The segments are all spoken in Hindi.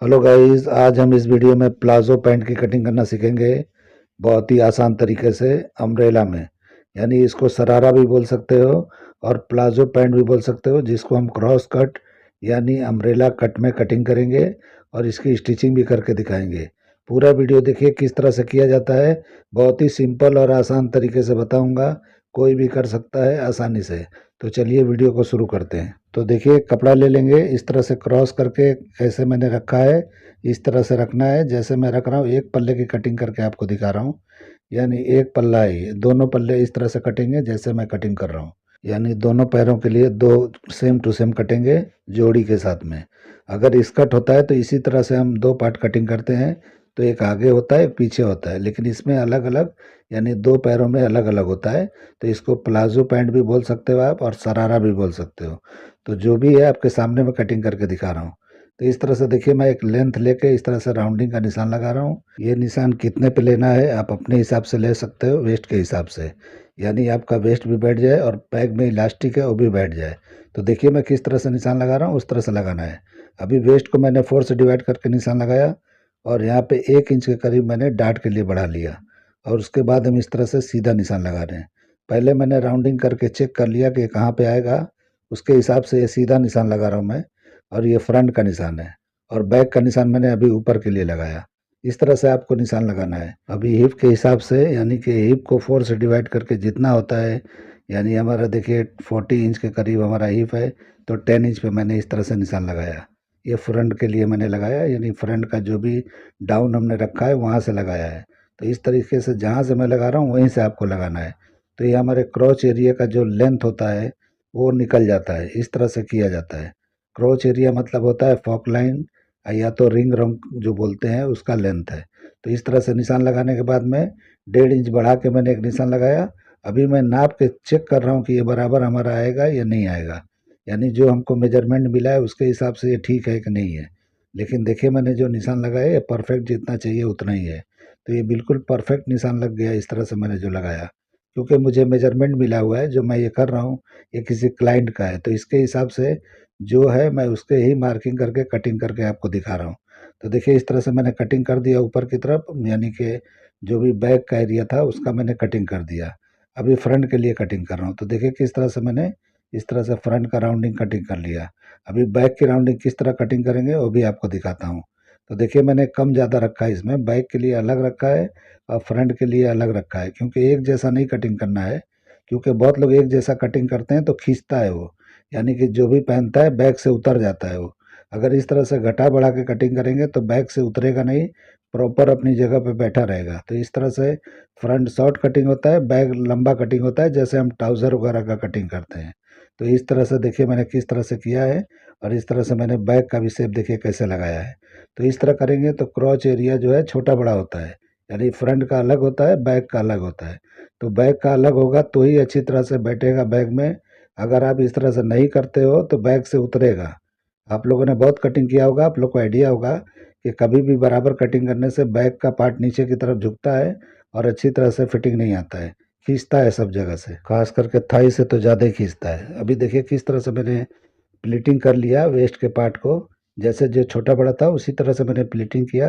हेलो गाइस, आज हम इस वीडियो में प्लाजो पैंट की कटिंग करना सीखेंगे। बहुत ही आसान तरीके से अम्ब्रेला में, यानी इसको सरारा भी बोल सकते हो और प्लाजो पैंट भी बोल सकते हो, जिसको हम क्रॉस कट यानी अम्ब्रेला कट में कटिंग करेंगे और इसकी स्टिचिंग भी करके दिखाएंगे। पूरा वीडियो देखिए किस तरह से किया जाता है। बहुत ही सिंपल और आसान तरीके से बताऊंगा, कोई भी कर सकता है आसानी से। तो चलिए वीडियो को शुरू करते हैं। तो देखिए, कपड़ा ले लेंगे, इस तरह से क्रॉस करके कैसे मैंने रखा है इस तरह से रखना है। जैसे मैं रख रहा हूँ, एक पल्ले की कटिंग करके आपको दिखा रहा हूँ। यानी एक पल्ला है ये, दोनों पल्ले इस तरह से कटेंगे जैसे मैं कटिंग कर रहा हूँ। यानी दोनों पैरों के लिए दो सेम टू सेम कटेंगे जोड़ी के साथ में। अगर स्कर्ट होता है तो इसी तरह से हम दो पार्ट कटिंग करते हैं, तो एक आगे होता है एक पीछे होता है, लेकिन इसमें अलग अलग, यानी दो पैरों में अलग अलग होता है। तो इसको प्लाजो पैंट भी बोल सकते हो आप और सरारा भी बोल सकते हो। तो जो भी है आपके सामने मैं कटिंग करके दिखा रहा हूँ। तो इस तरह से देखिए, मैं एक लेंथ लेके इस तरह से राउंडिंग का निशान लगा रहा हूँ। ये निशान कितने पे लेना है आप अपने हिसाब से ले सकते हो, वेस्ट के हिसाब से। यानी आपका वेस्ट भी बैठ जाए और बैग में इलास्टिक है वो भी बैठ जाए। तो देखिए मैं किस तरह से निशान लगा रहा हूँ, उस तरह से लगाना है। अभी वेस्ट को मैंने 4 से डिवाइड करके निशान लगाया और यहाँ पे 1 इंच के करीब मैंने डाट के लिए बढ़ा लिया। और उसके बाद हम इस तरह से सीधा निशान लगा रहे हैं। पहले मैंने राउंडिंग करके चेक कर लिया कि कहाँ पे आएगा, उसके हिसाब से ये सीधा निशान लगा रहा हूँ मैं। और ये फ्रंट का निशान है और बैक का निशान मैंने अभी ऊपर के लिए लगाया। इस तरह से आपको निशान लगाना है। अभी हिप के हिसाब से, यानी कि हिप को 4 से डिवाइड करके जितना होता है, यानी हमारा देखिए 40 इंच के करीब हमारा हिप है, तो 10 इंच पे मैंने इस तरह से निशान लगाया। ये फ्रंट के लिए मैंने लगाया, यानी फ्रंट का जो भी डाउन हमने रखा है वहाँ से लगाया है। तो इस तरीके से जहाँ से मैं लगा रहा हूँ वहीं से आपको लगाना है। तो ये हमारे क्रॉच एरिया का जो लेंथ होता है वो निकल जाता है। इस तरह से किया जाता है। क्रॉच एरिया मतलब होता है फॉक लाइन या तो रिंग रंग जो बोलते हैं उसका लेंथ है। तो इस तरह से निशान लगाने के बाद में 1.5 इंच बढ़ा के मैंने एक निशान लगाया। अभी मैं नाप के चेक कर रहा हूँ कि ये बराबर हमारा आएगा या नहीं आएगा। यानी जो हमको मेजरमेंट मिला है उसके हिसाब से ये ठीक है कि नहीं है। लेकिन देखिए मैंने जो निशान लगाया ये परफेक्ट जितना चाहिए उतना ही है। तो ये बिल्कुल परफेक्ट निशान लग गया इस तरह से मैंने जो लगाया। क्योंकि मुझे मेजरमेंट मिला हुआ है, जो मैं ये कर रहा हूँ ये किसी क्लाइंट का है, तो इसके हिसाब से जो है मैं उसके ही मार्किंग करके कटिंग करके आपको दिखा रहा हूँ। तो देखिए इस तरह से मैंने कटिंग कर दिया ऊपर की तरफ, यानी कि जो भी बैक का एरिया था उसका मैंने कटिंग कर दिया। अभी फ्रंट के लिए कटिंग कर रहा हूँ। तो देखिए किस तरह से मैंने इस तरह से फ्रंट का राउंडिंग कटिंग कर लिया। अभी बैक की राउंडिंग किस तरह कटिंग करेंगे वो भी आपको दिखाता हूँ। तो देखिए मैंने कम ज़्यादा रखा है, इसमें बैक के लिए अलग रखा है और फ्रंट के लिए अलग रखा है, क्योंकि एक जैसा नहीं कटिंग करना है। क्योंकि बहुत लोग एक जैसा कटिंग करते हैं तो खींचता है वो, यानी कि जो भी पहनता है बैक से उतर जाता है वो। अगर इस तरह से घटा बढ़ा के कटिंग करेंगे तो बैक से उतरेगा नहीं, प्रॉपर अपनी जगह पे बैठा रहेगा। तो इस तरह से फ्रंट शॉर्ट कटिंग होता है, बैक लंबा कटिंग होता है, जैसे हम ट्राउज़र वगैरह का कटिंग करते हैं। तो इस तरह से देखिए मैंने किस तरह से किया है और इस तरह से मैंने बैक का भी शेप देखिए कैसे लगाया है। तो इस तरह करेंगे तो क्रॉच एरिया जो है छोटा बड़ा होता है, यानी फ्रंट का अलग होता है बैक का अलग होता है। तो बैक का अलग होगा तो ही अच्छी तरह से बैठेगा बैग में। अगर आप इस तरह से नहीं करते हो तो बैग से उतरेगा। आप लोगों ने बहुत कटिंग किया होगा, आप लोग को आइडिया होगा कि कभी भी बराबर कटिंग करने से बैग का पार्ट नीचे की तरफ झुकता है और अच्छी तरह से फिटिंग नहीं आता है, खींचता है सब जगह से, खास करके थाई से तो ज़्यादा ही खींचता है। अभी देखिए किस तरह से मैंने प्लीटिंग कर लिया वेस्ट के पार्ट को। जैसे जो छोटा बड़ा था उसी तरह से मैंने प्लीटिंग किया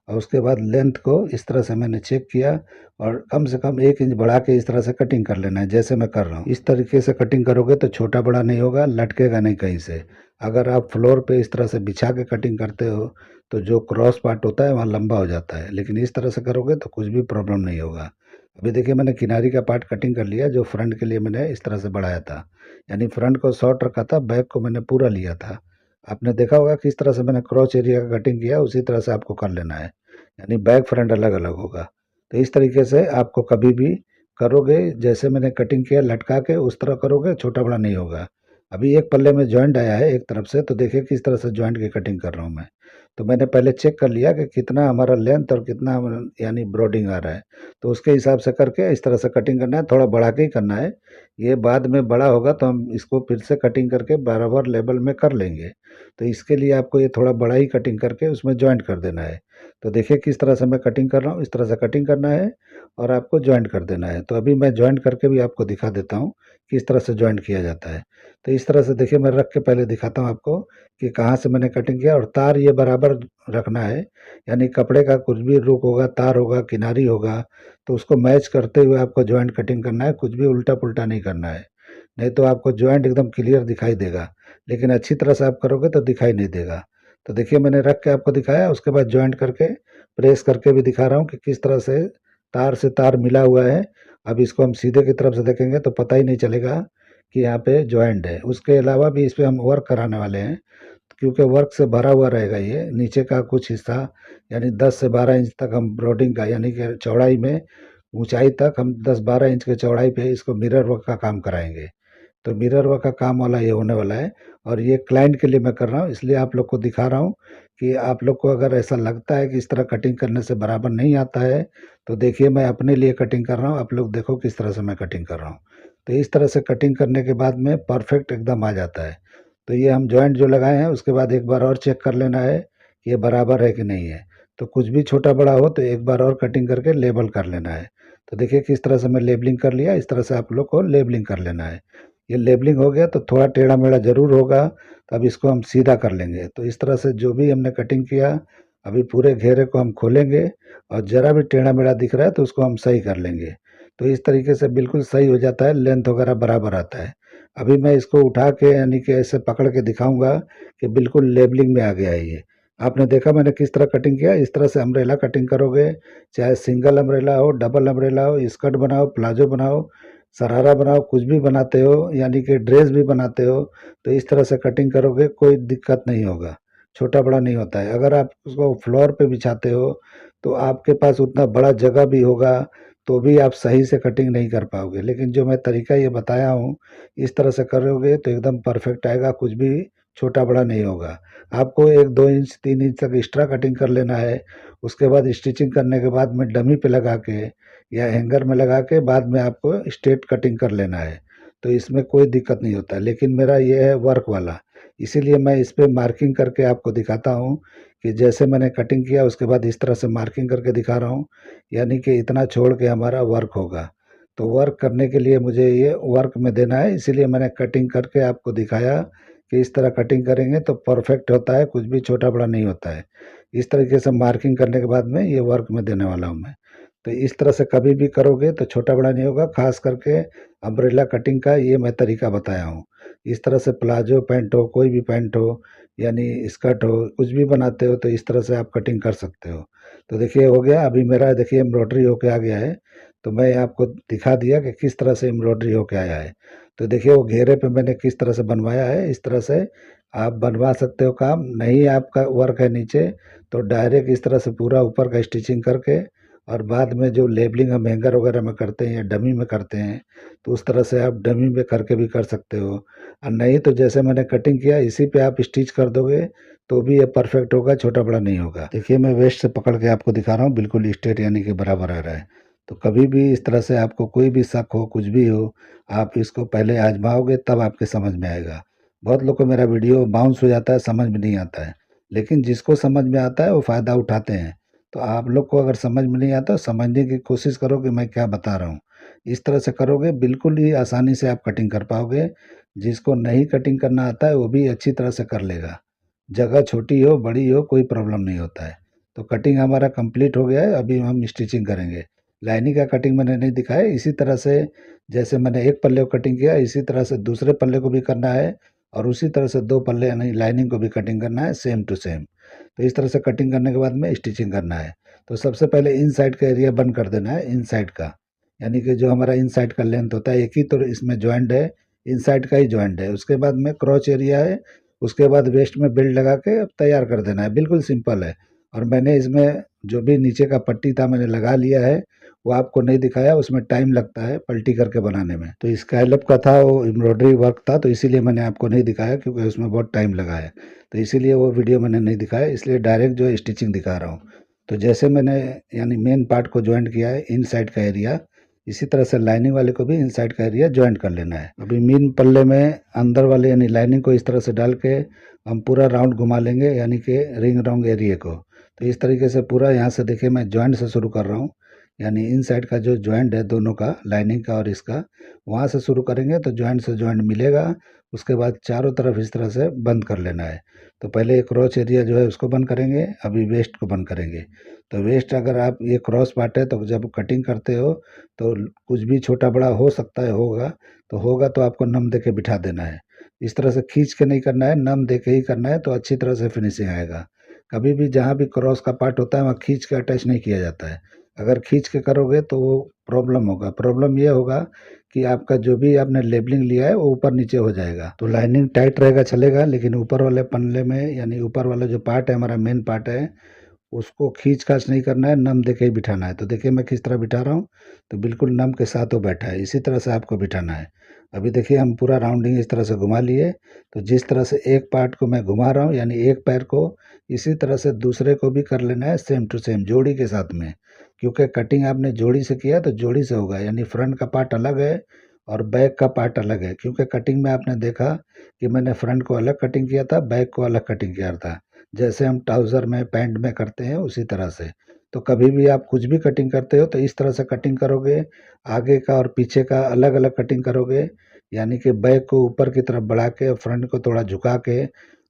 और उसके बाद लेंथ को इस तरह से मैंने चेक किया और कम से कम 1 इंच बढ़ा के इस तरह से कटिंग कर लेना है जैसे मैं कर रहा हूँ। इस तरीके से कटिंग करोगे तो छोटा बड़ा नहीं होगा, लटकेगा नहीं कहीं से। अगर आप फ्लोर पे इस तरह से बिछा के कटिंग करते हो तो जो क्रॉस पार्ट होता है वहाँ लंबा हो जाता है, लेकिन इस तरह से करोगे तो कुछ भी प्रॉब्लम नहीं होगा। अभी देखिए मैंने किनारी का पार्ट कटिंग कर लिया, जो फ्रंट के लिए मैंने इस तरह से बढ़ाया था। यानी फ्रंट को शॉर्ट रखा था, बैक को मैंने पूरा लिया था। आपने देखा होगा किस तरह से मैंने क्रॉच एरिया का कटिंग किया, उसी तरह से आपको कर लेना है। यानी बैक फ्रंट अलग अलग होगा। तो इस तरीके से आपको कभी भी करोगे, जैसे मैंने कटिंग किया लटका के उस तरह करोगे, छोटा बड़ा नहीं होगा। अभी एक पल्ले में जॉइंट आया है एक तरफ से, तो देखिए किस तरह से जॉइंट की कटिंग कर रहा हूँ मैं। तो मैंने पहले चेक कर लिया कि कितना हमारा लेंथ और कितना यानी ब्रॉडिंग आ रहा है। तो उसके हिसाब से करके इस तरह से कटिंग करना है, थोड़ा बढ़ा के ही करना है। ये बाद में बड़ा होगा तो हम इसको फिर से कटिंग करके बराबर लेवल में कर लेंगे। तो इसके लिए आपको ये थोड़ा बड़ा ही कटिंग करके उसमें जॉइंट कर देना है। तो देखिए किस तरह से मैं कटिंग कर रहा हूँ, इस तरह से कटिंग करना है और आपको जॉइंट कर देना है। तो अभी मैं जॉइंट करके भी आपको दिखा देता हूँ कि इस तरह से जॉइंट किया जाता है। तो इस तरह से देखिए मैं रख के पहले दिखाता हूँ आपको कि कहाँ से मैंने कटिंग किया, और तार ये बराबर रखना है, यानी कपड़े का कुछ भी रुक होगा, तार होगा, किनारी होगा, तो उसको मैच करते हुए आपको जॉइंट कटिंग करना है, कुछ भी उल्टा-पुल्टा नहीं करना है। नहीं तो आपको जॉइंट एकदम क्लियर दिखाई देगा, लेकिन अच्छी तरह से आप करोगे तो दिखाई नहीं देगा। तो देखिए मैंने रख के आपको दिखाया, उसके बाद जॉइंट करके प्रेस करके भी दिखा रहा हूँ कि किस तरह से तार मिला हुआ है। अब इसको हम सीधे की तरफ से देखेंगे तो पता ही नहीं चलेगा कि यहाँ पे जॉइंट है। उसके अलावा भी इस पे हम वर्क कराने वाले हैं, क्योंकि वर्क से भरा हुआ रहेगा ये नीचे का कुछ हिस्सा, यानी 10 से 12 इंच तक हम ब्रॉडिंग का, यानी कि चौड़ाई में, ऊंचाई तक हम 10-12 इंच के चौड़ाई पे इसको मिरर वर्क का काम कराएंगे। तो मिरर वर्क का काम वाला ये होने वाला है, और ये क्लाइंट के लिए मैं कर रहा हूँ, इसलिए आप लोग को दिखा रहा हूँ कि आप लोग को अगर ऐसा लगता है कि इस तरह कटिंग करने से बराबर नहीं आता है, तो देखिए मैं अपने लिए कटिंग कर रहा हूँ, आप लोग देखो किस तरह से मैं कटिंग कर रहा हूँ। तो इस तरह से कटिंग करने के बाद में परफेक्ट एकदम आ जाता है। तो ये हम जॉइंट जो लगाए हैं उसके बाद एक बार और चेक कर लेना है कि ये बराबर है कि नहीं है। तो कुछ भी छोटा बड़ा हो तो एक बार और कटिंग करके लेबल कर लेना है। तो देखिए किस तरह से मैं लेबलिंग कर लिया, इस तरह से आप लोग को लेबलिंग कर लेना है। ये लेबलिंग हो गया तो थोड़ा टेढ़ा मेढ़ा ज़रूर होगा, तो अब इसको हम सीधा कर लेंगे। तो इस तरह से जो भी हमने कटिंग किया, अभी पूरे घेरे को हम खोलेंगे, और ज़रा भी टेढ़ा मेढ़ा दिख रहा है तो उसको हम सही कर लेंगे। तो इस तरीके से बिल्कुल सही हो जाता है, लेंथ वगैरह बराबर आता है। अभी मैं इसको उठा के, यानी कि ऐसे पकड़ के दिखाऊंगा कि बिल्कुल लेबलिंग में आ गया है ये। आपने देखा मैंने किस तरह कटिंग किया, इस तरह से अम्ब्रेला कटिंग करोगे, चाहे सिंगल अम्ब्रेला हो, डबल अम्ब्रेला हो, स्कर्ट बनाओ, प्लाजो बनाओ, शरारा बनाओ, कुछ भी बनाते हो, यानी कि ड्रेस भी बनाते हो, तो इस तरह से कटिंग करोगे कोई दिक्कत नहीं होगा, छोटा बड़ा नहीं होता है। अगर आप उसको फ्लोर पे बिछाते हो तो आपके पास उतना बड़ा जगह भी होगा, तो भी आप सही से कटिंग नहीं कर पाओगे। लेकिन जो मैं तरीका ये बताया हूँ, इस तरह से करोगे तो एकदम परफेक्ट आएगा, कुछ भी छोटा बड़ा नहीं होगा। आपको 1-2 इंच 3 इंच तक एक्स्ट्रा कटिंग कर लेना है। उसके बाद स्टिचिंग करने के बाद में डमी पे लगा के या हैंगर में लगा के बाद में आपको स्ट्रेट कटिंग कर लेना है। तो इसमें कोई दिक्कत नहीं होता, लेकिन मेरा ये है वर्क वाला, इसीलिए मैं इस पे मार्किंग करके आपको दिखाता हूँ कि जैसे मैंने कटिंग किया उसके बाद इस तरह से मार्किंग करके दिखा रहा हूँ, यानी कि इतना छोड़ के हमारा वर्क होगा। तो वर्क करने के लिए मुझे ये वर्क में देना है, इसीलिए मैंने कटिंग करके आपको दिखाया कि इस तरह कटिंग करेंगे तो परफेक्ट होता है, कुछ भी छोटा बड़ा नहीं होता है। इस तरीके से मार्किंग करने के बाद में ये वर्क में देने वाला हूँ मैं। तो इस तरह से कभी भी करोगे तो छोटा बड़ा नहीं होगा, खास करके अम्ब्रेला कटिंग का ये मैं तरीका बताया हूँ। इस तरह से प्लाजो पैंट हो, कोई भी पैंट हो, यानी स्कर्ट हो, कुछ भी बनाते हो तो इस तरह से आप कटिंग कर सकते हो। तो देखिए हो गया, अभी मेरा देखिए एम्ब्रॉयडरी होके आ गया है। तो मैं आपको दिखा दिया कि किस तरह से एम्ब्रॉयडरी होके आया है। तो देखिए वो घेरे पे मैंने किस तरह से बनवाया है, इस तरह से आप बनवा सकते हो काम। नहीं आपका वर्क है नीचे, तो डायरेक्ट इस तरह से पूरा ऊपर का स्टिचिंग करके, और बाद में जो लेबलिंग हम हैंगर वगैरह में करते हैं या डमी में करते हैं, तो उस तरह से आप डमी में करके भी कर सकते हो। और नहीं तो जैसे मैंने कटिंग किया इसी पे आप स्टिच कर दोगे तो भी ये परफेक्ट होगा, छोटा बड़ा नहीं होगा। देखिए मैं वेस्ट से पकड़ के आपको दिखा रहा हूँ, बिल्कुल स्ट्रेट यानी कि बराबर आ रहा है। तो कभी भी इस तरह से आपको कोई भी शक हो, कुछ भी हो, आप इसको पहले आजमाओगे तब आपके समझ में आएगा। बहुत लोग को मेरा वीडियो बाउंस हो जाता है, समझ में नहीं आता है, लेकिन जिसको समझ में आता है वो फ़ायदा उठाते हैं। तो आप लोग को अगर समझ में नहीं आता, समझने की कोशिश करो कि मैं क्या बता रहा हूँ। इस तरह से करोगे बिल्कुल ही आसानी से आप कटिंग कर पाओगे। जिसको नहीं कटिंग करना आता है वो भी अच्छी तरह से कर लेगा। जगह छोटी हो, बड़ी हो, कोई प्रॉब्लम नहीं होता है। तो कटिंग हमारा कंप्लीट हो गया है, अभी हम स्टिचिंग करेंगे। लाइनिंग का कटिंग मैंने नहीं दिखाया, इसी तरह से जैसे मैंने एक पल्ले को कटिंग किया, इसी तरह से दूसरे पल्ले को भी करना है, और उसी तरह से 2 पल्ले यानी लाइनिंग को भी कटिंग करना है, सेम टू सेम। तो इस तरह से कटिंग करने के बाद में स्टिचिंग करना है। तो सबसे पहले इन साइड का एरिया बंद कर देना है, इन साइड का, यानी कि जो हमारा इन साइड का लेंथ होता है, एक ही तो इसमें जॉइंट है, इन साइड का ही जॉइंट है। उसके बाद में क्रॉच एरिया है, उसके बाद वेस्ट में बेल्ट लगा के तैयार कर देना है, बिल्कुल सिंपल है। और मैंने इसमें जो भी नीचे का पट्टी था मैंने लगा लिया है, वो आपको नहीं दिखाया, उसमें टाइम लगता है पलटी करके बनाने में। तो स्काईलैप का था, वो एम्ब्रॉयडरी वर्क था, तो इसीलिए मैंने आपको नहीं दिखाया, क्योंकि उसमें बहुत टाइम लगा है। तो इसीलिए वो वीडियो मैंने नहीं दिखाया, इसलिए डायरेक्ट जो है स्टिचिंग दिखा रहा हूँ। तो जैसे मैंने यानी मेन पार्ट को जॉइंट किया है, इन साइड का एरिया, इसी तरह से लाइनिंग वाले को भी इनसाइड का एरिया ज्वाइंट कर लेना है। अभी मीन पल्ले में अंदर वाले यानी लाइनिंग को इस तरह से डाल के हम पूरा राउंड घुमा लेंगे, यानी कि रिंग राउंड एरिया को। तो इस तरीके से पूरा यहाँ से देखिए मैं ज्वाइंट से शुरू कर रहा हूँ, यानी इन साइड का जो ज्वाइंट है दोनों का, लाइनिंग का और इसका, वहाँ से शुरू करेंगे तो ज्वाइंट से ज्वाइंट मिलेगा। उसके बाद चारों तरफ इस तरह से बंद कर लेना है। तो पहले क्रॉच एरिया जो है उसको बंद करेंगे, अभी वेस्ट को बंद करेंगे। तो वेस्ट अगर आप ये क्रॉस पार्ट है तो जब कटिंग करते हो तो कुछ भी छोटा बड़ा हो सकता है, होगा तो आपको नम दे के बिठा देना है। इस तरह से खींच के नहीं करना है, नम दे के ही करना है, तो अच्छी तरह से फिनिशिंग आएगा। कभी भी जहाँ भी क्रॉस का पार्ट होता है वहाँ खींच के अटैच नहीं किया जाता है। अगर खींच के करोगे तो वो प्रॉब्लम होगा। प्रॉब्लम ये होगा कि आपका जो भी आपने लेबलिंग लिया है वो ऊपर नीचे हो जाएगा। तो लाइनिंग टाइट रहेगा चलेगा, लेकिन ऊपर वाले पन्ने में यानी ऊपर वाला जो पार्ट है हमारा मेन पार्ट है, उसको खींच-खाच नहीं करना है, नम देके ही बिठाना है। तो देखिए मैं किस तरह बिठा रहा हूँ, तो बिल्कुल नम के साथ वो बैठा है, इसी तरह से आपको बिठाना है। अभी देखिए हम पूरा राउंडिंग इस तरह से घुमा लिए, तो जिस तरह से एक पार्ट को मैं घुमा रहा हूँ यानी एक पैर को, इसी तरह से दूसरे को भी कर लेना है सेम टू सेम जोड़ी के साथ में। क्योंकि कटिंग आपने जोड़ी से किया तो जोड़ी से होगा, यानी फ्रंट का पार्ट अलग है और बैक का पार्ट अलग है। क्योंकि कटिंग में आपने देखा कि मैंने फ्रंट को अलग कटिंग किया था, बैक को अलग कटिंग किया था। जैसे हम ट्राउज़र में, पैंट में करते हैं उसी तरह से। तो कभी भी आप कुछ भी कटिंग करते हो तो इस तरह से कटिंग करोगे, आगे का और पीछे का अलग-अलग कटिंग करोगे, यानी कि बैक को ऊपर की तरफ बढ़ा के, फ्रंट को थोड़ा झुका के,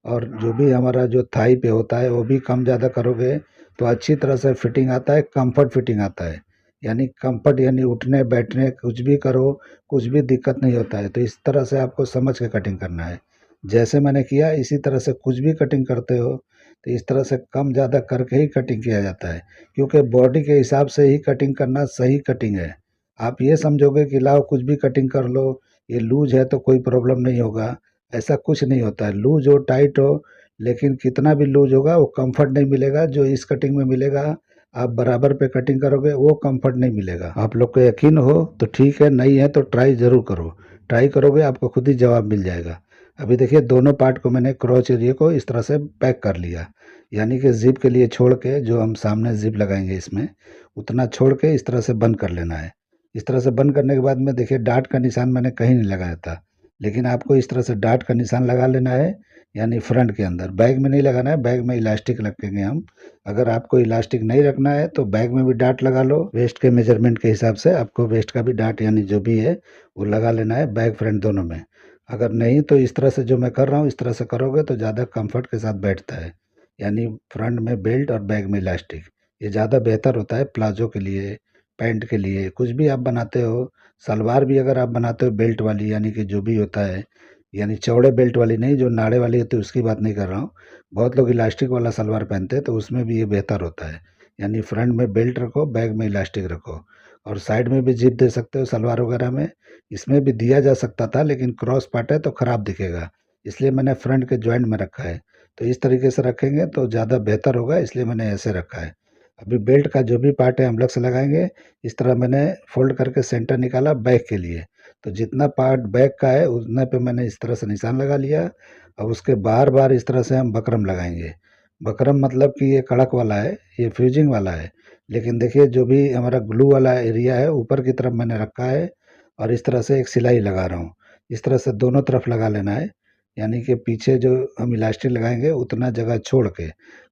और जो भी हमारा जो थाई पे होता है वो भी कम ज़्यादा करोगे तो अच्छी तरह से फिटिंग आता है, कम्फर्ट फिटिंग आता है। यानी कम्फर्ट यानी उठने बैठने कुछ भी करो, कुछ भी दिक्कत नहीं होता है। तो इस तरह से आपको समझ के कटिंग करना है। जैसे मैंने किया इसी तरह से कुछ भी कटिंग करते हो तो इस तरह से कम ज़्यादा करके ही कटिंग किया जाता है, क्योंकि बॉडी के हिसाब से ही कटिंग करना सही कटिंग है। आप ये समझोगे कि लाओ कुछ भी कटिंग कर लो, ये लूज है तो कोई प्रॉब्लम नहीं होगा, ऐसा कुछ नहीं होता है। लूज हो टाइट हो, लेकिन कितना भी लूज होगा वो कंफर्ट नहीं मिलेगा जो इस कटिंग में मिलेगा। आप बराबर पे कटिंग करोगे वो कंफर्ट नहीं मिलेगा। आप लोग को यकीन हो तो ठीक है, नहीं है तो ट्राई ज़रूर करो। ट्राई करोगे आपको खुद ही जवाब मिल जाएगा। अभी देखिए दोनों पार्ट को मैंने क्रॉच एरिया को इस तरह से पैक कर लिया, यानी कि ज़िप के लिए छोड़ के, जो हम सामने ज़िप लगाएंगे इसमें, उतना छोड़ के इस तरह से बंद कर लेना है। इस तरह से बंद करने के बाद में देखिए डार्ट का निशान मैंने कहीं नहीं लगाया था, लेकिन आपको इस तरह से डार्ट का निशान लगा लेना है, यानी फ्रंट के अंदर। बैग में नहीं लगाना है, बैग में इलास्टिक रखेंगे हम। अगर आपको इलास्टिक नहीं रखना है तो बैग में भी डार्ट लगा लो, वेस्ट के मेजरमेंट के हिसाब से आपको वेस्ट का भी डार्ट यानी जो भी है वो लगा लेना है, बैक फ्रंट दोनों में। अगर नहीं तो इस तरह से जो मैं कर रहा हूँ इस तरह से करोगे तो ज़्यादा कंफर्ट के साथ बैठता है, यानी फ्रंट में बेल्ट और बैक में इलास्टिक। ये ज़्यादा बेहतर होता है प्लाजो के लिए, पैंट के लिए, कुछ भी आप बनाते हो। सलवार भी अगर आप बनाते हो बेल्ट वाली, यानी कि जो भी होता है, यानी चौड़े बेल्ट वाली नहीं, जो नाड़े वाली होती है उसकी बात नहीं कर रहा हूँ। बहुत लोग इलास्टिक वाला सलवार पहनते हैं तो उसमें भी ये बेहतर होता है। यानी फ्रंट में बेल्ट रखो, बैक में इलास्टिक रखो, और साइड में भी जिप दे सकते हो सलवार वगैरह में। इसमें भी दिया जा सकता था लेकिन क्रॉस पार्ट है तो ख़राब दिखेगा, इसलिए मैंने फ्रंट के जॉइंट में रखा है। तो इस तरीके से रखेंगे तो ज़्यादा बेहतर होगा, इसलिए मैंने ऐसे रखा है। अभी बेल्ट का जो भी पार्ट है हम अलग से लगाएंगे। इस तरह मैंने फोल्ड करके सेंटर निकाला बैक के लिए, तो जितना पार्ट बैक का है उतने पे मैंने इस तरह से निशान लगा लिया। अब उसके बार बार इस तरह से हम बकरम लगाएंगे। बकरम मतलब कि ये कड़क वाला है, ये फ्यूजिंग वाला है, लेकिन देखिए जो भी हमारा ग्लू वाला एरिया है ऊपर की तरफ मैंने रखा है, और इस तरह से एक सिलाई लगा रहा हूँ। इस तरह से दोनों तरफ लगा लेना है, यानी कि पीछे जो हम इलास्टिक लगाएंगे उतना जगह छोड़ के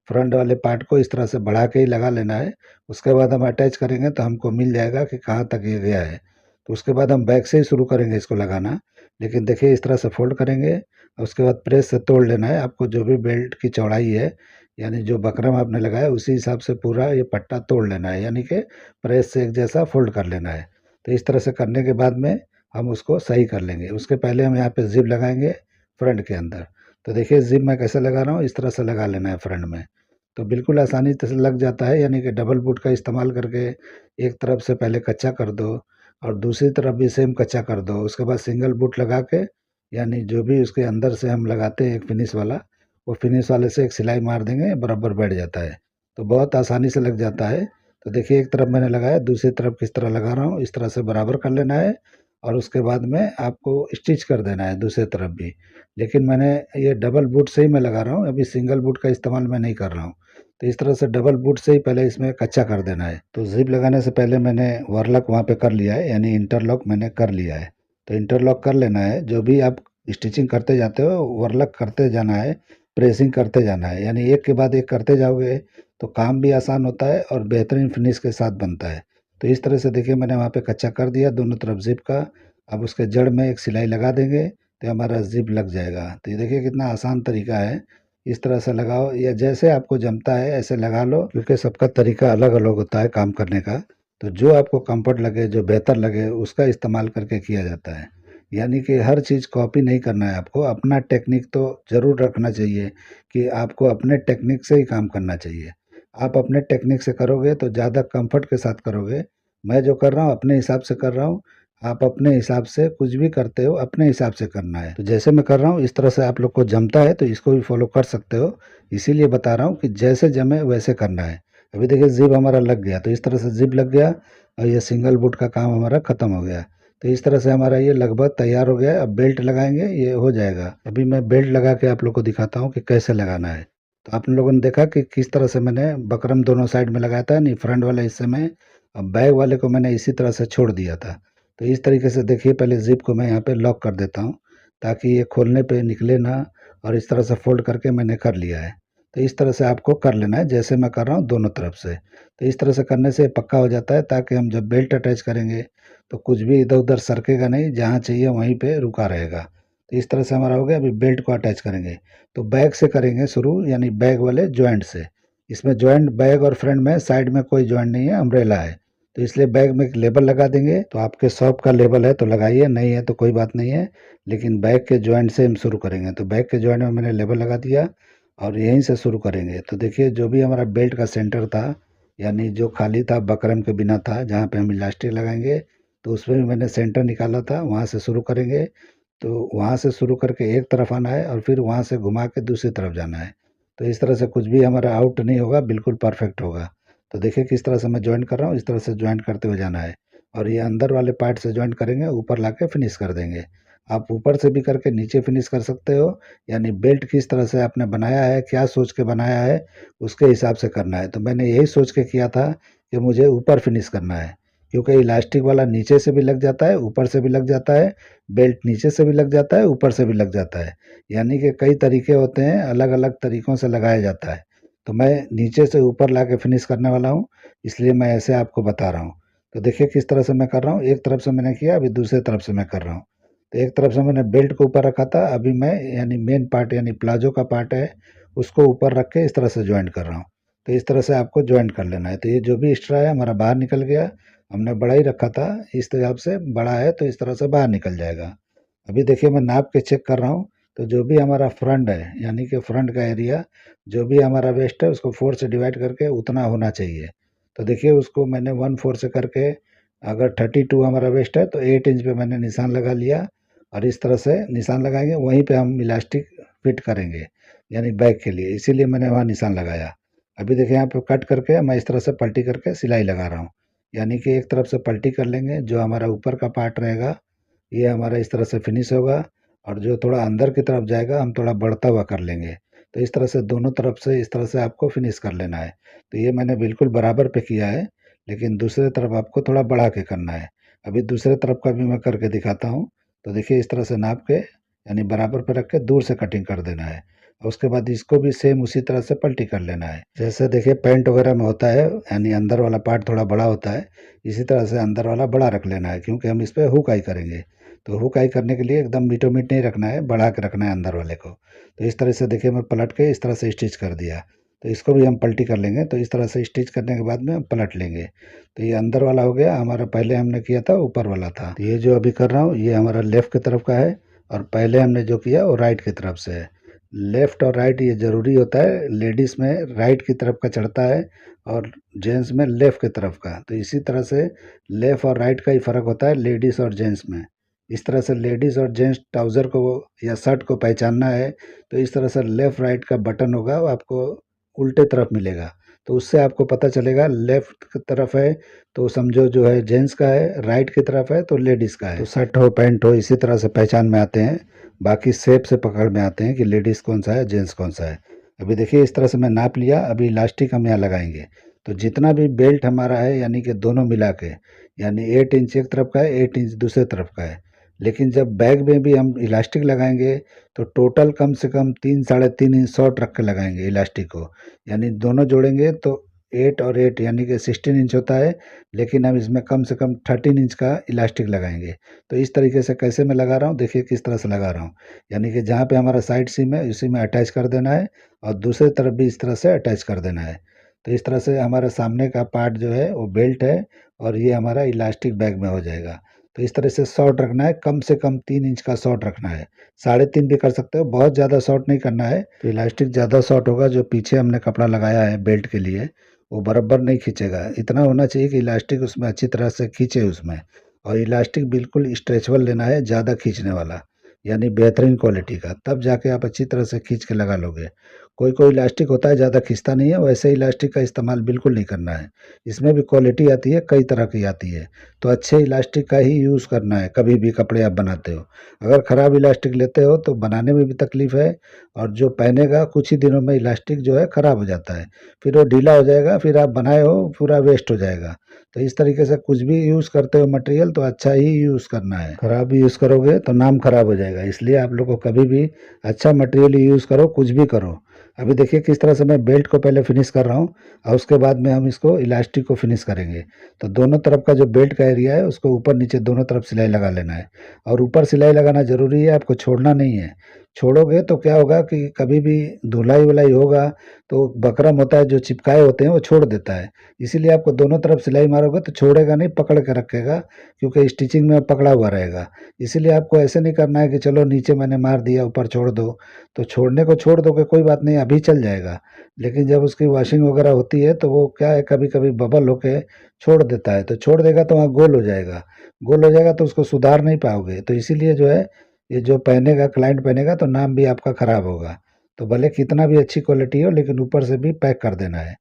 फ्रंट वाले पार्ट को इस तरह से बढ़ा के ही लगा लेना है। उसके बाद हम अटैच करेंगे तो हमको मिल जाएगा कि कहाँ तक ये गया है। तो उसके बाद हम बैक से ही शुरू करेंगे इसको लगाना। लेकिन देखिए इस तरह से फोल्ड करेंगे और उसके बाद प्रेस से तोड़ लेना है। आपको जो भी बेल्ट की चौड़ाई है, यानी जो बकरम आपने लगाया उसी हिसाब से पूरा ये पट्टा तोड़ लेना है, यानी कि प्रेस से एक जैसा फोल्ड कर लेना है। तो इस तरह से करने के बाद में हम उसको सही कर लेंगे। उसके पहले हम यहाँ पे ज़िप लगाएंगे फ्रंट के अंदर। तो देखिए ज़िप मैं कैसे लगा रहा हूँ, इस तरह से लगा लेना है फ्रंट में। तो बिल्कुल आसानी से लग जाता है, यानी कि डबल बूट का इस्तेमाल करके एक तरफ से पहले कच्चा कर दो और दूसरी तरफ भी सेम कच्चा कर दो। उसके बाद सिंगल बूट लगा के, यानी जो भी उसके अंदर से हम लगाते हैं एक फिनिश वाला, वो फिनिश वाले से एक सिलाई मार देंगे, बराबर बैठ जाता है। तो बहुत आसानी से लग जाता है। तो देखिए एक तरफ मैंने लगाया, दूसरी तरफ किस तरह लगा रहा हूँ, इस तरह से बराबर कर लेना है और उसके बाद में आपको स्टिच कर देना है दूसरी तरफ भी। लेकिन मैंने ये डबल बूट से ही मैं लगा रहा हूँ, अभी सिंगल बूट का इस्तेमाल मैं नहीं कर रहा हूँ। तो इस तरह से डबल बूट से ही पहले इसमें कच्चा कर देना है। तो जिप लगाने से पहले मैंने वरलॉक वहाँ पे कर लिया है, यानी इंटरलॉक मैंने कर लिया है। तो इंटरलॉक कर लेना है। जो भी आप स्टिचिंग करते जाते हो वरलॉक करते जाना है, प्रेसिंग करते जाना है, यानी एक के बाद एक करते जाओगे तो काम भी आसान होता है और बेहतरीन फिनिश के साथ बनता है। तो इस तरह से देखिए मैंने वहाँ पे कच्चा कर दिया दोनों तरफ जिप का। अब उसके जड़ में एक सिलाई लगा देंगे तो हमारा जिप लग जाएगा। तो ये देखिए कितना आसान तरीका है। इस तरह से लगाओ या जैसे आपको जमता है ऐसे लगा लो, क्योंकि सबका तरीका अलग अलग होता है काम करने का। तो जो आपको कंफर्ट लगे, जो बेहतर लगे, उसका इस्तेमाल करके किया जाता है। यानी कि हर चीज़ कॉपी नहीं करना है आपको, अपना टेक्निक तो ज़रूर रखना चाहिए कि आपको अपने टेक्निक से ही काम करना चाहिए। आप अपने टेक्निक से करोगे तो ज़्यादा कंफर्ट के साथ करोगे। मैं जो कर रहा हूँ अपने हिसाब से कर रहा हूँ। आप अपने हिसाब से कुछ भी करते हो अपने हिसाब से करना है। तो जैसे मैं कर रहा हूँ इस तरह से आप लोग को जमता है तो इसको भी फॉलो कर सकते हो। इसीलिए बता रहा हूँ कि जैसे जमे वैसे करना है। अभी देखिए जिप हमारा लग गया, तो इस तरह से जिप लग गया और ये सिंगल बूट का काम हमारा ख़त्म हो गया। तो इस तरह से हमारा ये लगभग तैयार हो गया है। अब बेल्ट लगाएंगे, ये हो जाएगा। अभी मैं बेल्ट लगा के आप लोग को दिखाता हूँ कि कैसे लगाना है। तो आप लोगों ने देखा कि किस तरह से मैंने बकरम दोनों साइड में लगाया था, नहीं फ्रंट वाले हिस्से में। अब बैक वाले को मैंने इसी तरह से छोड़ दिया था। तो इस तरीके से देखिए पहले ज़िप को मैं यहाँ पे लॉक कर देता हूँ ताकि ये खोलने पे निकले ना। और इस तरह से फोल्ड करके मैंने कर लिया है। तो इस तरह से आपको कर लेना है जैसे मैं कर रहा हूँ दोनों तरफ से। तो इस तरह से करने से पक्का हो जाता है ताकि हम जब बेल्ट अटैच करेंगे तो कुछ भी इधर उधर सरकेगा नहीं, जहाँ चाहिए वहीं पे रुका रहेगा। तो इस तरह से हमारा हो गया। अभी बेल्ट को अटैच करेंगे तो बैक से करेंगे शुरू, यानी बैक वाले जॉइंट से। इसमें जॉइंट बैक और फ्रंट में साइड में कोई जॉइंट नहीं है, अम्ब्रेला है। तो इसलिए बैग में एक लेबल लगा देंगे। तो आपके शॉप का लेबल है तो लगाइए, नहीं है तो कोई बात नहीं है। लेकिन बैग के जॉइंट से हम शुरू करेंगे। तो बैग के जॉइंट में मैंने लेबल लगा दिया और यहीं से शुरू करेंगे। तो देखिए जो भी हमारा बेल्ट का सेंटर था, यानी जो खाली था बकरम के बिना था, जहाँ पे हम इलास्टिक लगाएंगे, तो उसमें भी मैंने सेंटर निकाला था। वहाँ से शुरू करेंगे। तो वहाँ से शुरू करके एक तरफ आना है और फिर वहाँ से घुमा के दूसरी तरफ जाना है। तो इस तरह से कुछ भी हमारा आउट नहीं होगा, बिल्कुल परफेक्ट होगा। तो देखिए किस तरह से मैं जॉइन कर रहा हूँ, इस तरह से जॉइन करते हुए जाना है। और ये अंदर वाले पार्ट से जॉइन करेंगे, ऊपर लाके फिनिश कर देंगे। आप ऊपर से भी करके नीचे फिनिश कर सकते हो, यानी बेल्ट किस तरह से आपने बनाया है, क्या सोच के बनाया है, उसके हिसाब से करना है। तो मैंने यही सोच के किया था कि मुझे ऊपर फिनिश करना है, क्योंकि इलास्टिक वाला नीचे से भी लग जाता है, ऊपर से भी लग जाता है। बेल्ट नीचे से भी लग जाता है, ऊपर से भी लग जाता है। यानी कि कई तरीके होते हैं, अलग अलग तरीक़ों से लगाया जाता है। तो मैं नीचे से ऊपर लाके फिनिश करने वाला हूँ, इसलिए मैं ऐसे आपको बता रहा हूँ। तो देखिए किस तरह से मैं कर रहा हूँ। एक तरफ से मैंने किया, अभी दूसरे तरफ से मैं कर रहा हूँ। तो एक तरफ से मैंने बेल्ट को ऊपर रखा था, अभी मैं यानी मेन पार्ट यानी प्लाजो का पार्ट है उसको ऊपर रख के इस तरह से जॉइंट कर रहा हूँ। तो इस तरह से आपको जॉइंट कर लेना है। तो ये जो भी एक्स्ट्रा है हमारा बाहर निकल गया। हमने बड़ा ही रखा था, इस हिसाब से बड़ा है तो इस तरह से बाहर निकल जाएगा। अभी देखिए मैं नाप के चेक कर रहा हूँ। तो जो भी हमारा फ्रंट है, यानी कि फ्रंट का एरिया, जो भी हमारा वेस्ट है उसको 4 से डिवाइड करके उतना होना चाहिए। तो देखिए उसको मैंने 1/4 से करके, अगर 32 हमारा वेस्ट है तो 8 इंच पे मैंने निशान लगा लिया। और इस तरह से निशान लगाएंगे, वहीं पे हम इलास्टिक फिट करेंगे, यानी बैक के लिए, इसीलिए मैंने वहाँ निशान लगाया। अभी देखिए यहाँ पे कट करके मैं इस तरह से पलटी करके सिलाई लगा रहा हूँ। यानी कि एक तरफ से पलटी कर लेंगे, जो हमारा ऊपर का पार्ट रहेगा ये हमारा इस तरह से फिनिश होगा। और जो थोड़ा अंदर की तरफ जाएगा हम थोड़ा बढ़ता हुआ कर लेंगे। तो इस तरह से दोनों तरफ से इस तरह से आपको फिनिश कर लेना है। तो ये मैंने बिल्कुल बराबर पे किया है, लेकिन दूसरे तरफ आपको थोड़ा बढ़ा के करना है। अभी दूसरे तरफ का भी मैं करके दिखाता हूँ। तो देखिए इस तरह से नाप के, यानी बराबर पे रख के दूर से कटिंग कर देना है। और उसके बाद इसको भी सेम उसी तरह से पलटी कर लेना है, जैसे देखिए पैंट वगैरह में होता है, यानी अंदर वाला पार्ट थोड़ा बड़ा होता है। इसी तरह से अंदर वाला बड़ा रख लेना है, क्योंकि हम इस पर हुक आई करेंगे। तो हुक आई करने के लिए एकदम मीटो मीट नहीं रखना है, बढ़ा के रखना है अंदर वाले को। तो इस तरह से देखिए मैं पलट के इस तरह से स्टिच कर दिया। तो इसको भी हम पलटी कर लेंगे। तो इस तरह से स्टिच करने के बाद में हम पलट लेंगे। तो ये अंदर वाला हो गया हमारा, पहले हमने किया था ऊपर वाला था। तो ये जो अभी कर रहा हूँ ये हमारा लेफ्ट की तरफ का है, और पहले हमने जो किया वो राइट की तरफ से है। लेफ्ट और राइट ये ज़रूरी होता है, लेडीज़ में राइट की तरफ का चढ़ता है और जेंट्स में लेफ़्ट की तरफ का। तो इसी तरह से लेफ़्ट और राइट का ही फ़र्क होता है लेडीज़ और जेंट्स में। इस तरह से लेडीज़ और जेंट्स ट्राउज़र को या शर्ट को पहचानना है तो इस तरह से लेफ़्ट राइट का बटन होगा, वो आपको उल्टे तरफ मिलेगा। तो उससे आपको पता चलेगा लेफ़्ट की तरफ है तो समझो जो है जेंट्स का है, राइट की तरफ है तो लेडीज़ का है। तो शर्ट हो पैंट हो इसी तरह से पहचान में आते हैं। बाकी शेप से पकड़ में आते हैं कि लेडीज़ कौन सा है, जेंट्स कौन सा है। अभी देखिए इस तरह से मैं नाप लिया। अभी इलास्टिक हम यहाँ लगाएंगे। तो जितना भी बेल्ट हमारा है यानी कि दोनों मिला के, यानी 8 इंच एक तरफ का है, 8 इंच दूसरे तरफ का है। लेकिन जब बैग में भी हम इलास्टिक लगाएंगे तो टोटल कम से कम 3 साढ़े 3 इंच शॉर्ट रख के लगाएंगे इलास्टिक को। यानी दोनों जोड़ेंगे तो 8 और 8 यानी कि 16 इंच होता है। लेकिन हम इसमें कम से कम 13 इंच का इलास्टिक लगाएंगे। तो इस तरीके से कैसे मैं लगा रहा हूँ, देखिए किस तरह से लगा रहा हूँ। यानी कि जहाँ पे हमारा साइड सीम है उसी में अटैच कर देना है और दूसरी तरफ भी इस तरह से अटैच कर देना है। तो इस तरह से हमारा सामने का पार्ट जो है वो बेल्ट है और ये हमारा इलास्टिक बैग में हो जाएगा। तो इस तरह से शॉर्ट रखना है, कम से कम 3 इंच का शॉर्ट रखना है। 3.5 भी कर सकते हो, बहुत ज़्यादा शॉर्ट नहीं करना है। तो इलास्टिक ज़्यादा शॉर्ट होगा, जो पीछे हमने कपड़ा लगाया है बेल्ट के लिए वो बराबर नहीं खींचेगा। इतना होना चाहिए कि इलास्टिक उसमें अच्छी तरह से खींचे उसमें। और इलास्टिक बिल्कुल स्ट्रेचबल लेना है, ज़्यादा खींचने वाला, यानी बेहतरीन क्वालिटी का, तब जाके आप अच्छी तरह से खींच के लगा लोगे। कोई कोई इलास्टिक होता है ज़्यादा खींचता नहीं है, वैसे इलास्टिक का इस्तेमाल बिल्कुल नहीं करना है। इसमें भी क्वालिटी आती है, कई तरह की आती है। तो अच्छे इलास्टिक का ही यूज़ करना है कभी भी कपड़े आप बनाते हो। अगर ख़राब इलास्टिक लेते हो तो बनाने में भी तकलीफ़ है, और जो पहनेगा कुछ ही दिनों में इलास्टिक जो है ख़राब हो जाता है। फिर वो ढीला हो जाएगा, फिर आप बनाए हो पूरा वेस्ट हो जाएगा। तो इस तरीके से कुछ भी यूज़ करते हो मटेरियल तो अच्छा ही यूज़ करना है। ख़राब यूज़ करोगे तो नाम ख़राब हो जाएगा। इसलिए आप लोग को कभी भी अच्छा मटेरियल यूज़ करो, कुछ भी करो। अभी देखिए किस तरह से मैं बेल्ट को पहले फिनिश कर रहा हूँ और उसके बाद में हम इसको इलास्टिक को फिनिश करेंगे। तो दोनों तरफ का जो बेल्ट का एरिया है उसको ऊपर नीचे दोनों तरफ सिलाई लगा लेना है। और ऊपर सिलाई लगाना ज़रूरी है, आपको छोड़ना नहीं है। छोड़ोगे तो क्या होगा कि कभी भी धुलाई वुलाई होगा तो बकरम होता है, जो चिपकाए होते हैं वो छोड़ देता है। इसीलिए आपको दोनों तरफ सिलाई मारोगे तो छोड़ेगा नहीं, पकड़ के रखेगा, क्योंकि स्टिचिंग में पकड़ा हुआ रहेगा। इसीलिए आपको ऐसे नहीं करना है कि चलो नीचे मैंने मार दिया ऊपर छोड़ दो। तो छोड़ने को छोड़ दोगे कोई बात नहीं, अभी चल जाएगा। लेकिन जब उसकी वॉशिंग वगैरह होती है तो वो क्या है, कभी कभी बबल होके छोड़ देता है। तो छोड़ देगा तो वहाँ गोल हो जाएगा। गोल हो जाएगा तो उसको सुधार नहीं पाओगे। तो इसीलिए जो है, ये जो पहनेगा क्लाइंट पहनेगा तो नाम भी आपका ख़राब होगा। तो भले कितना भी अच्छी क्वालिटी हो लेकिन ऊपर से भी पैक कर देना है।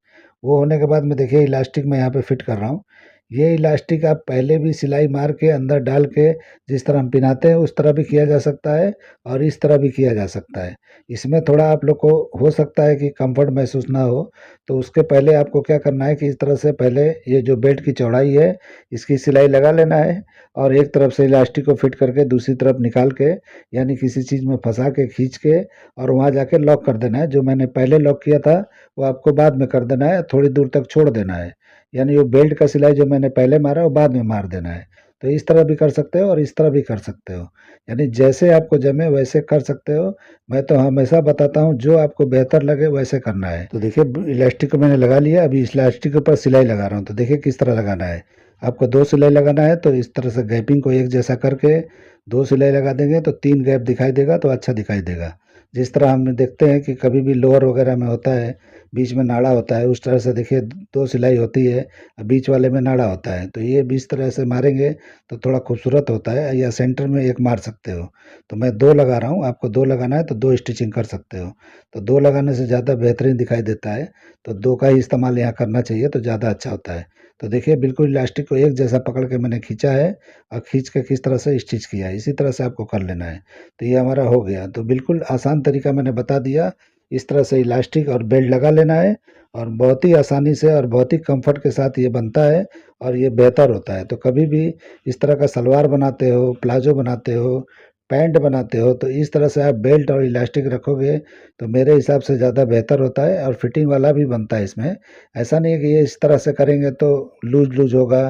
वो होने के बाद में देखिए इलास्टिक मैं यहाँ पे फिट कर रहा हूँ। ये इलास्टिक आप पहले भी सिलाई मार के अंदर डाल के जिस तरह हम पिनाते हैं उस तरह भी किया जा सकता है और इस तरह भी किया जा सकता है। इसमें थोड़ा आप लोग को हो सकता है कि कंफर्ट महसूस ना हो, तो उसके पहले आपको क्या करना है कि इस तरह से पहले ये जो बेल्ट की चौड़ाई है इसकी सिलाई लगा लेना है और एक तरफ से इलास्टिक को फिट करके दूसरी तरफ निकाल के, यानी किसी चीज़ में फंसा के खींच के और वहाँ जाके लॉक कर देना है। जो मैंने पहले लॉक किया था वो आपको बाद में कर देना है, थोड़ी दूर तक छोड़ देना है। यानी वो बेल्ट का सिलाई जो मैंने पहले मारा वो बाद में मार देना है। तो इस तरह भी कर सकते हो और इस तरह भी कर सकते हो, यानी जैसे आपको जमे वैसे कर सकते हो। मैं तो हमेशा बताता हूँ जो आपको बेहतर लगे वैसे करना है। तो देखिए इलास्टिक को मैंने लगा लिया, अभी इस इलास्टिक के ऊपर सिलाई लगा रहा हूँ। तो देखिए किस तरह लगाना है। आपको 2 सिलाई लगाना है तो इस तरह से गैपिंग को एक जैसा करके 2 सिलाई लगा देंगे तो 3 गैप दिखाई देगा, तो अच्छा दिखाई देगा। जिस तरह हम देखते हैं कि कभी भी लोअर वगैरह में होता है, बीच में नाड़ा होता है, उस तरह से देखिए 2 सिलाई होती है, बीच वाले में नाड़ा होता है। तो ये बीच तरह से मारेंगे तो थोड़ा खूबसूरत होता है, या सेंटर में एक मार सकते हो। तो मैं 2 लगा रहा हूँ, आपको 2 लगाना है तो 2 स्टिचिंग कर सकते हो। तो 2 लगाने से ज़्यादा बेहतरीन दिखाई देता है, तो 2 का ही इस्तेमाल यहाँ करना चाहिए तो ज़्यादा अच्छा होता है। तो देखिए बिल्कुल इलास्टिक को एक जैसा पकड़ के मैंने खींचा है और खींच के किस तरह से स्टिच किया है, इसी तरह से आपको कर लेना है। तो ये हमारा हो गया। तो बिल्कुल आसान तरीका मैंने बता दिया। इस तरह से इलास्टिक और बेल्ट लगा लेना है और बहुत ही आसानी से और बहुत ही कंफर्ट के साथ ये बनता है और ये बेहतर होता है। तो कभी भी इस तरह का सलवार बनाते हो, प्लाजो बनाते हो, पैंट बनाते हो तो इस तरह से आप बेल्ट और इलास्टिक रखोगे तो मेरे हिसाब से ज़्यादा बेहतर होता है और फिटिंग वाला भी बनता है इसमें। ऐसा नहीं है कि ये इस तरह से करेंगे तो लूज़ होगा,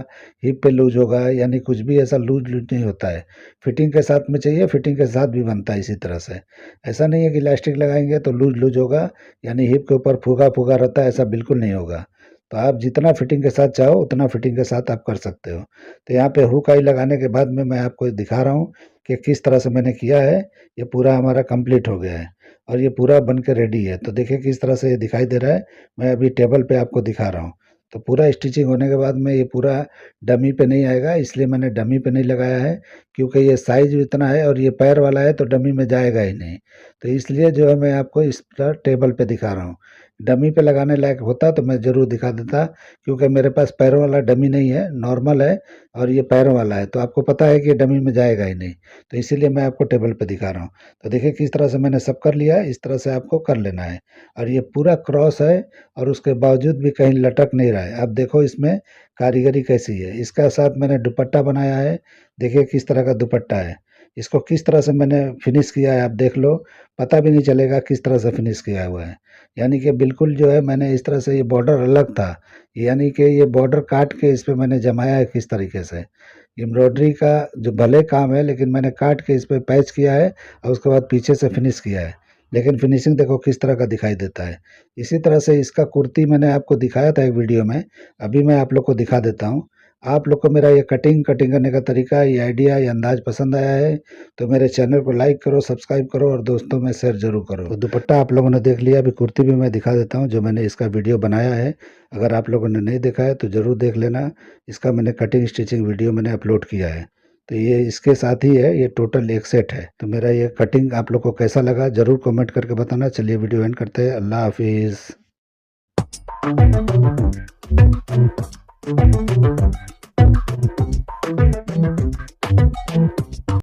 हिप पे लूज़ होगा, यानी कुछ भी ऐसा लूज़ नहीं होता है। फिटिंग के साथ में चाहिए, फिटिंग के साथ भी बनता है इसी तरह से। ऐसा नहीं है कि इलास्टिक लगाएंगे तो लूज़ होगा, यानी हिप के ऊपर फूगा रहता है, ऐसा बिल्कुल नहीं होगा। तो आप जितना फिटिंग के साथ चाहो उतना फिटिंग के साथ आप कर सकते हो। तो यहाँ पे हुक आई लगाने के बाद में मैं आपको दिखा रहा हूँ कि किस तरह से मैंने किया है। ये पूरा हमारा कंप्लीट हो गया है और ये पूरा बन के रेडी है। तो देखिए किस तरह से ये दिखाई दे रहा है। मैं अभी टेबल पे आपको दिखा रहा हूँ। तो पूरा स्टिचिंग होने के बाद में ये पूरा डमी पे नहीं आएगा, इसलिए मैंने डमी पे नहीं लगाया है, क्योंकि ये साइज़ इतना है और ये पैर वाला है तो डमी में जाएगा ही नहीं। तो इसलिए जो है मैं आपको इस तरह टेबल पे दिखा रहा हूँ। डमी पे लगाने लायक होता तो मैं ज़रूर दिखा देता, क्योंकि मेरे पास पैरों वाला डमी नहीं है, नॉर्मल है और ये पैरों वाला है, तो आपको पता है कि ये डमी में जाएगा ही नहीं, तो इसीलिए मैं आपको टेबल पे दिखा रहा हूँ। तो देखिए किस तरह से मैंने सब कर लिया है, इस तरह से आपको कर लेना है। और ये पूरा क्रॉस है और उसके बावजूद भी कहीं लटक नहीं रहा है। अब देखो इसमें कारीगरी कैसी है। इसका साथ मैंने दुपट्टा बनाया है, देखिए किस तरह का दुपट्टा है। इसको किस तरह से मैंने फिनिश किया है आप देख लो, पता भी नहीं चलेगा किस तरह से फिनिश किया हुआ है। यानी कि बिल्कुल जो है मैंने इस तरह से, ये बॉर्डर अलग था, यानी कि ये बॉर्डर काट के इस पे मैंने जमाया है किस तरीके से। एम्ब्रॉयडरी का जो भले काम है, लेकिन मैंने काट के इस पे पैच किया है और उसके बाद पीछे से फिनिश किया है। लेकिन फिनिशिंग देखो किस तरह का दिखाई देता है। इसी तरह से इसका कुर्ती मैंने आपको दिखाया था एक वीडियो में, अभी मैं आप लोग को दिखा देता हूँ। आप लोग को मेरा ये कटिंग करने का तरीका, ये आइडिया, ये अंदाज पसंद आया है तो मेरे चैनल को लाइक करो, सब्सक्राइब करो और दोस्तों में शेयर जरूर करो। तो दुपट्टा आप लोगों ने देख लिया, अभी कुर्ती भी मैं दिखा देता हूँ जो मैंने इसका वीडियो बनाया है। अगर आप लोगों ने नहीं देखा है तो ज़रूर देख लेना। इसका मैंने कटिंग स्टिचिंग वीडियो मैंने अपलोड किया है। तो ये इसके साथ ही है, ये टोटल एक सेट है। तो मेरा ये कटिंग आप लोग को कैसा लगा ज़रूर कमेंट करके बताना। चलिए वीडियो एंड करते हैं। अल्लाह हाफिज़।